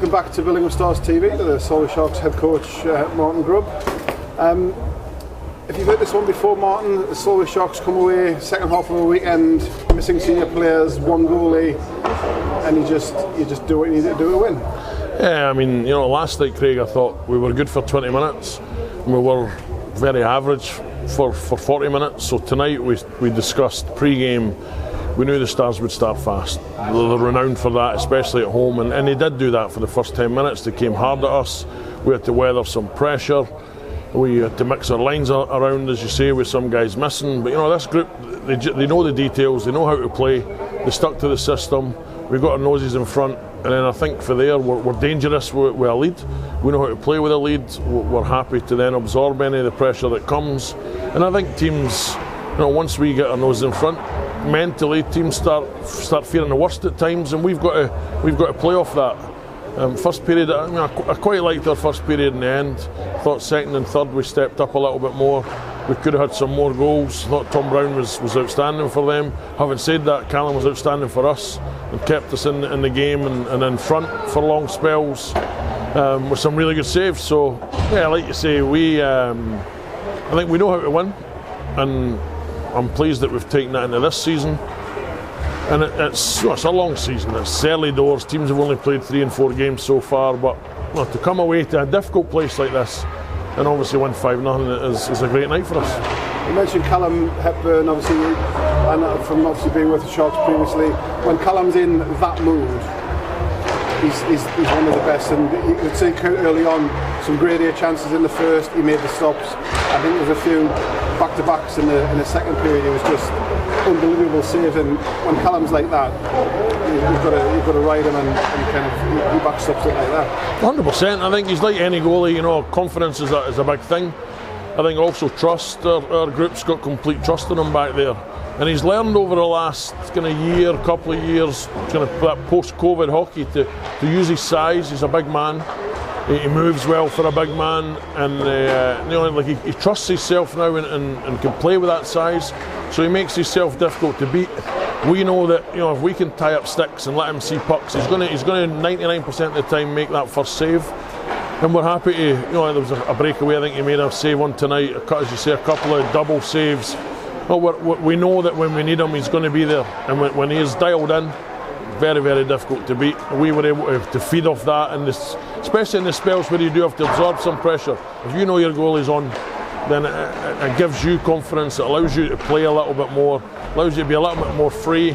Welcome back to Billingham Stars TV, to the Solway Sharks head coach Martin Grubb. If you've heard this one before, Martin, the Solway Sharks come away second half of the weekend, missing senior players, one goalie, and you just do what you need to do to win. Yeah, I mean, you know, last night, Craig, I thought we were good for 20 minutes, and we were very average for 40 minutes. So tonight we discussed pre-game. We knew the Stars would start fast. They're renowned for that, especially at home, and they did do that for the first 10 minutes. They came hard at us. We had to weather some pressure. We had to mix our lines around, as you say, with some guys missing. But you know, this group, they know the details, they know how to play, they stuck to the system. We've got our noses in front, and then I think for there, we're dangerous with a lead. We know how to play with a lead. We're happy to then absorb any of the pressure that comes. And I think teams, you know, once we get our noses in front, mentally teams start fearing the worst at times, and we've got to play off that. First period, I mean, I quite liked our first period in the end. Thought second and third we stepped up a little bit more. We could have had some more goals. Thought Tom Brown was outstanding for them. Having said that, Callum was outstanding for us and kept us in the game and in front for long spells with some really good saves. So yeah, like you say, I think we know how to win, and I'm pleased that we've taken that into this season. And it's a long season, it's early doors, teams have only played 3 and 4 games so far, but well, to come away to a difficult place like this and obviously win 5-0 is a great night for us. You mentioned Callum Hepburn, obviously, and from obviously being with the Sharks previously. When Callum's in that mood, he's one of the best, and you could see early on some great air chances in the first. He made the stops. I think there was a few back-to-backs in the second period. It was just unbelievable saves, and when Callum's like that, you've got to ride him and kind of he backstops it like that. 100%. I think he's like any goalie. You know, confidence is a big thing. I think also trust. Our group's got complete trust in him back there, and he's learned over the last couple of years, kind of that post-COVID hockey to use his size. He's a big man. He moves well for a big man, and you know, like he trusts himself now and can play with that size. So he makes himself difficult to beat. We know that, you know, if we can tie up sticks and let him see pucks, he's going to 99% of the time make that first save. And we're happy to, you know, there was a breakaway. I think he made a save on tonight. As you say, a couple of double saves. Well, we know that when we need him, he's going to be there. And when he is dialed in, very, very difficult to beat. We were able to feed off that, and especially in the spells where you do have to absorb some pressure. If you know your goalie's on, then it gives you confidence. It allows you to play a little bit more, allows you to be a little bit more free.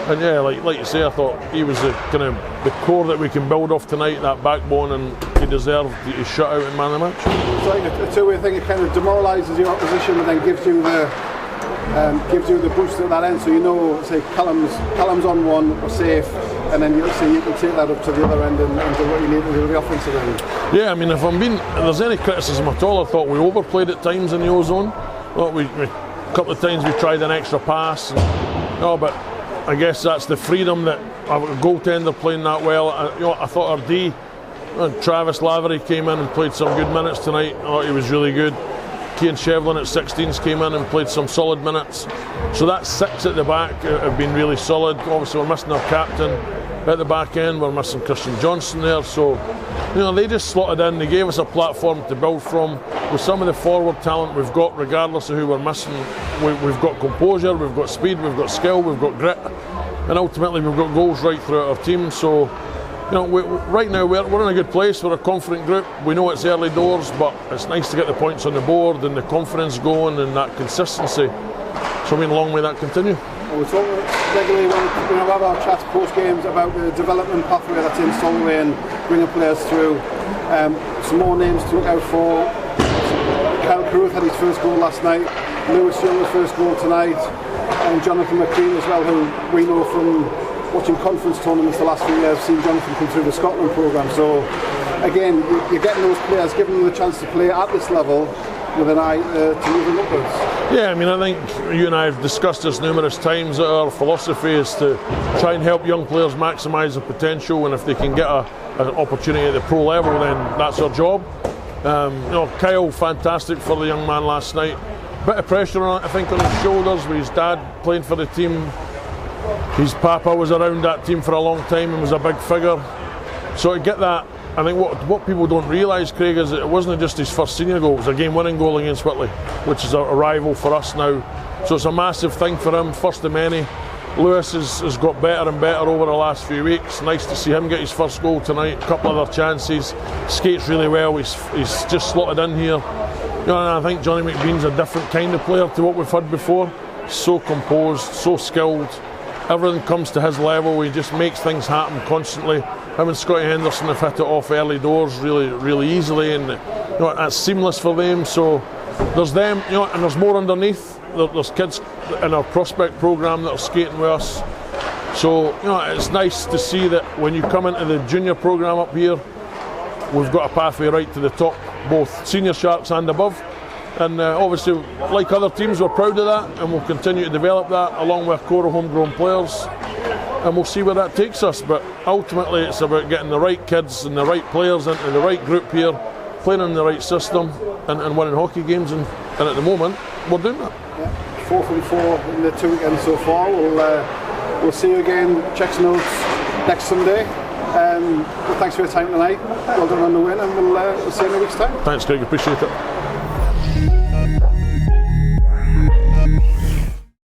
And yeah, like you say, I thought he was the core that we can build off tonight, that backbone, and he deserved his shutout in man of the match. It's like a two-way thing. It kind of demoralises your opposition, and then gives you the boost at that end. So you know, say Callum's on one, we're safe, and then you can take that up to the other end and do what you need to do with the offensive end. Yeah, I mean, if there's any criticism at all, I thought we overplayed at times in the ozone. Well, a couple of times we tried an extra pass, but I guess that's the freedom that a goaltender playing that well. I thought our D, Travis Lavery came in and played some good minutes tonight. I thought he was really good. Cian Shevlin at 16s came in and played some solid minutes. So that 6 at the back have been really solid. Obviously we're missing our captain at the back end. We're missing Christian Johnson there. So, you know, they just slotted in. They gave us a platform to build from. With some of the forward talent we've got, regardless of who we're missing, we've got composure, we've got speed, we've got skill, we've got grit, and ultimately we've got goals right throughout our team. So, you know, right now we're in a good place. We're a confident group. We know it's early doors, but it's nice to get the points on the board and the confidence going and that consistency. So I mean, long may that continue. We talk regularly when we have our chats post games about the development pathway that's in Solway and bringing players through. Some more names to look out for. Kyle Carruth had his first goal last night. Lewis Young's first goal tonight, and Jonathan McLean as well, who we know from watching conference tournaments the last few years. I've seen Jonathan come through the Scotland programme. So again, you're getting those players, giving them the chance to play at this level with an eye to moving upwards. Yeah, I mean, I think you and I have discussed this numerous times. Our philosophy is to try and help young players maximise their potential, and if they can get an opportunity at the pro level, then that's our job. You know, Kyle, fantastic for the young man last night. Bit of pressure on, I think, on his shoulders with his dad playing for the team. His papa was around that team for a long time and was a big figure. So to get that, I think what people don't realise, Craig, is that it wasn't just his first senior goal, it was a game-winning goal against Whitley, which is a rival for us now. So it's a massive thing for him, first of many. Lewis has got better and better over the last few weeks. Nice to see him get his first goal tonight. A couple other chances. Skates really well. He's just slotted in here. And I think Johnny McBean's a different kind of player to what we've had before. So composed, so skilled. Everything comes to his level. He just makes things happen constantly. Him and Scotty Henderson have hit it off early doors really easily, and that's seamless for them. So there's them, and there's more underneath. There's kids in our prospect programme that are skating with us. So it's nice to see that when you come into the junior programme up here, we've got a pathway right to the top, both senior Sharks and above. And obviously, like other teams, we're proud of that, and we'll continue to develop that along with a core of homegrown players. And we'll see where that takes us. But ultimately, it's about getting the right kids and the right players into the right group here, playing in the right system, and winning hockey games. And at the moment, we're doing that. Yeah. 4 from 4 in the 2 weekends so far. We'll see you again, Checks Notes, next Sunday. Well, thanks for your time tonight. Well done on the win, and we'll see you in a week's time. Thanks, Craig. Appreciate it.